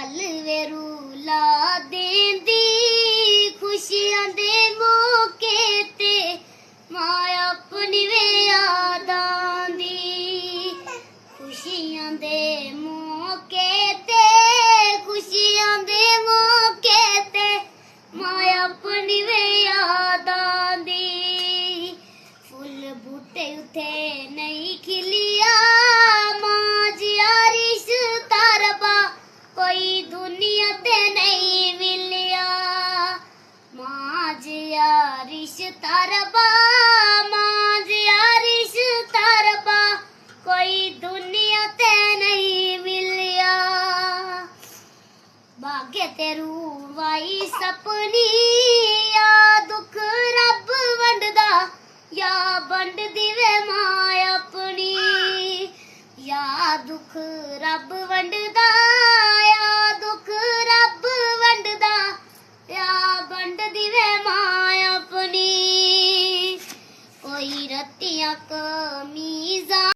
ਵੇਰੂਲਾ ਦੇਂਦੀ ਖੁਸ਼ੀਆਂ ਦੇ ਮੌਕੇ ਤੇ ਮਾਂ ਆਪਣੀ ਵੇ ਯਾਦਾਂ ਦੀ ਖੁਸ਼ੀਆਂ ਦੇ ਮੌਕੇ ਤੇ ਖੁਸ਼ੀਆਂ ਦੇ ਮੌਕੇ ਤੇ ਮਾਂ ਆਪਣੀ ਵੇ ਯਾਦਾਂ ਦੀ ਫੁੱਲ ਬੂਟੇ ਉਥੇ ਨਹੀਂ ਖਿਲਿਆ ਮਾਂ ਜਿਆ ਰਿਸ਼ਤਾ ਰੱਬਾ कोई दुनिया ते नहीं मिलिया मां जिया रिश्ता रब्बा मां जिया रिश्ता रब्बा कोई दुनिया ते नहीं मिलिया भाग्य तेरू वाई सपनी या दुख रब वंडदा या बंड दिवे मां अपनी या दुख रब वंडदा कोई रतिया कमीजा